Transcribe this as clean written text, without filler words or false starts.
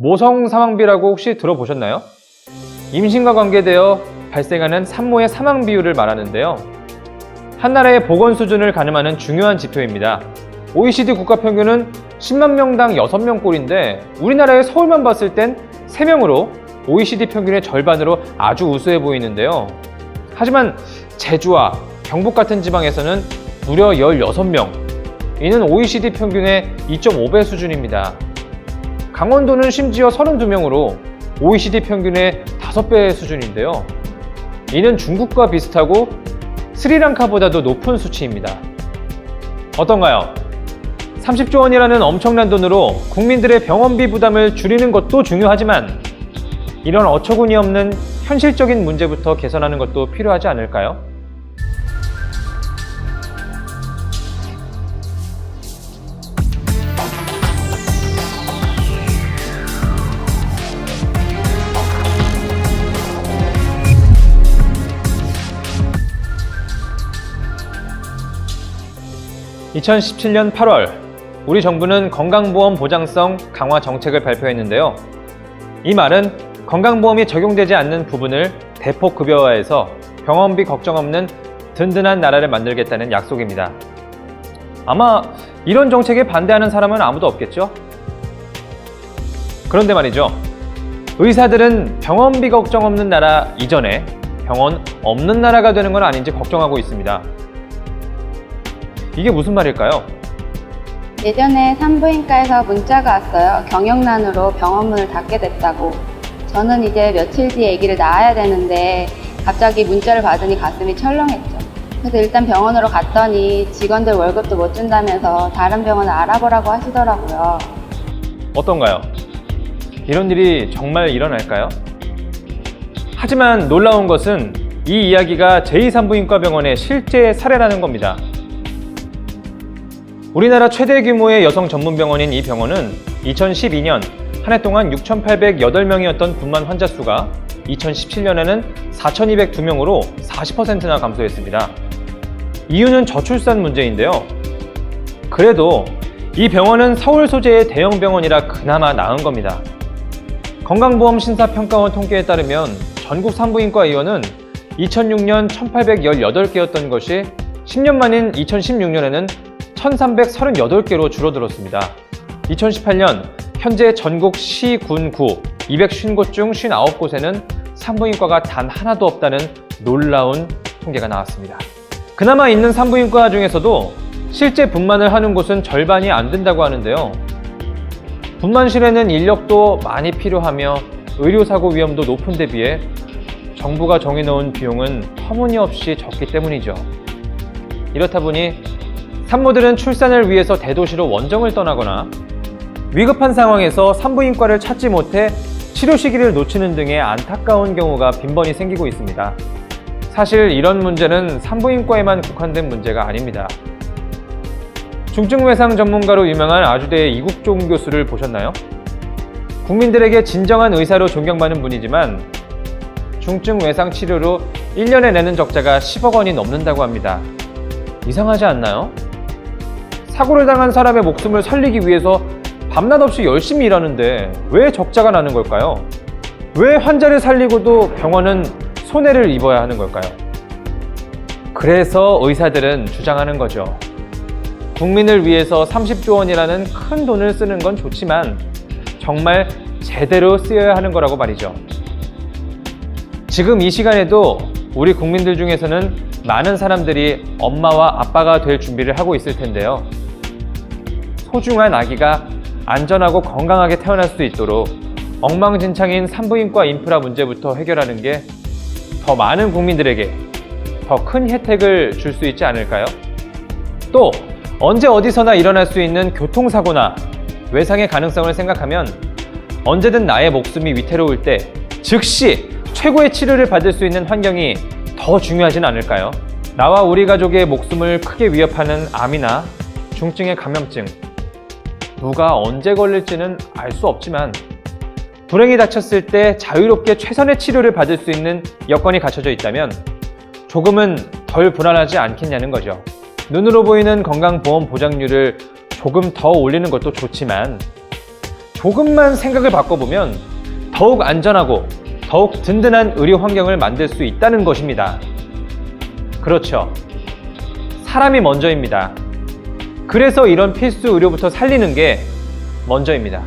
모성 사망비라고 혹시 들어보셨나요? 임신과 관계되어 발생하는 산모의 사망 비율을 말하는데요. 한 나라의 보건 수준을 가늠하는 중요한 지표입니다. OECD 국가 평균은 10만 명당 6명꼴인데 우리나라의 서울만 봤을 땐 3명으로 OECD 평균의 절반으로 아주 우수해 보이는데요. 하지만 제주와 경북 같은 지방에서는 무려 16명, 이는 OECD 평균의 2.5배 수준입니다. 강원도는 심지어 32명으로 OECD 평균의 5배 수준인데요. 이는 중국과 비슷하고 스리랑카보다도 높은 수치입니다. 어떤가요? 30조 원이라는 엄청난 돈으로 국민들의 병원비 부담을 줄이는 것도 중요하지만 이런 어처구니 없는 현실적인 문제부터 개선하는 것도 필요하지 않을까요? (2017년 8월) 우리 정부는 건강보험 보장성 강화 정책을 발표했는데요. 이 말은 건강보험이 적용되지 않는 부분을 대폭 급여화해서 병원비 걱정 없는 든든한 나라를 만들겠다는 약속입니다. 아마 이런 정책에 반대하는 사람은 아무도 없겠죠? 그런데 말이죠. 의사들은 병원비 걱정 없는 나라 이전에 병원 없는 나라가 되는 건 아닌지 걱정하고 있습니다. 이게 무슨 말일까요? 예전에 산부인과에서 문자가 왔어요. 경영난으로 병원문을 닫게 됐다고. 저는 이제 며칠 뒤에 아기를 낳아야 되는데 갑자기 문자를 받으니 가슴이 철렁했죠. 그래서 일단 병원으로 갔더니 직원들 월급도 못 준다면서 다른 병원을 알아보라고 하시더라고요. 어떤가요? 이런 일이 정말 일어날까요? 하지만 놀라운 것은 이 이야기가 제2산부인과병원의 실제 사례라는 겁니다. 우리나라 최대 규모의 여성 전문병원인 이 병원은 2012년 한 해 동안 6,808명이었던 분만 환자 수가 2017년에는 4,202명으로 40%나 감소했습니다. 이유는 저출산 문제인데요. 그래도 이 병원은 서울 소재의 대형 병원이라 그나마 나은 겁니다. 건강보험심사평가원 통계에 따르면 전국 산부인과 의원은 2006년 1,818개였던 것이 10년 만인 2016년에는 1,338개로 줄어들었습니다. 2018년 현재 전국 시, 군, 구 250곳 중 59곳에는 산부인과가 단 하나도 없다는 놀라운 통계가 나왔습니다. 그나마 있는 산부인과 중에서도 실제 분만을 하는 곳은 절반이 안 된다고 하는데요. 분만실에는 인력도 많이 필요하며 의료사고 위험도 높은 데 비해 정부가 정해놓은 비용은 터무니없이 적기 때문이죠. 이렇다 보니 산모들은 출산을 위해서 대도시로 원정을 떠나거나 위급한 상황에서 산부인과를 찾지 못해 치료 시기를 놓치는 등의 안타까운 경우가 빈번히 생기고 있습니다. 사실 이런 문제는 산부인과에만 국한된 문제가 아닙니다. 중증외상 전문가로 유명한 아주대의 이국종 교수를 보셨나요? 국민들에게 진정한 의사로 존경받는 분이지만 중증외상 치료로 1년에 내는 적자가 10억 원이 넘는다고 합니다. 이상하지 않나요? 사고를 당한 사람의 목숨을 살리기 위해서 밤낮 없이 열심히 일하는데 왜 적자가 나는 걸까요? 왜 환자를 살리고도 병원은 손해를 입어야 하는 걸까요? 그래서 의사들은 주장하는 거죠. 국민을 위해서 30조 원이라는 큰 돈을 쓰는 건 좋지만 정말 제대로 쓰여야 하는 거라고 말이죠. 지금 이 시간에도 우리 국민들 중에서는 많은 사람들이 엄마와 아빠가 될 준비를 하고 있을 텐데요. 소중한 아기가 안전하고 건강하게 태어날 수 있도록 엉망진창인 산부인과 인프라 문제부터 해결하는 게 더 많은 국민들에게 더 큰 혜택을 줄 수 있지 않을까요? 또 언제 어디서나 일어날 수 있는 교통사고나 외상의 가능성을 생각하면 언제든 나의 목숨이 위태로울 때 즉시 최고의 치료를 받을 수 있는 환경이 더 중요하진 않을까요? 나와 우리 가족의 목숨을 크게 위협하는 암이나 중증의 감염증, 누가 언제 걸릴지는 알 수 없지만 불행이 닥쳤을 때 자유롭게 최선의 치료를 받을 수 있는 여건이 갖춰져 있다면 조금은 덜 불안하지 않겠냐는 거죠. 눈으로 보이는 건강보험 보장률을 조금 더 올리는 것도 좋지만 조금만 생각을 바꿔보면 더욱 안전하고 더욱 든든한 의료 환경을 만들 수 있다는 것입니다. 그렇죠. 사람이 먼저입니다. 그래서 이런 필수 의료부터 살리는 게 먼저입니다.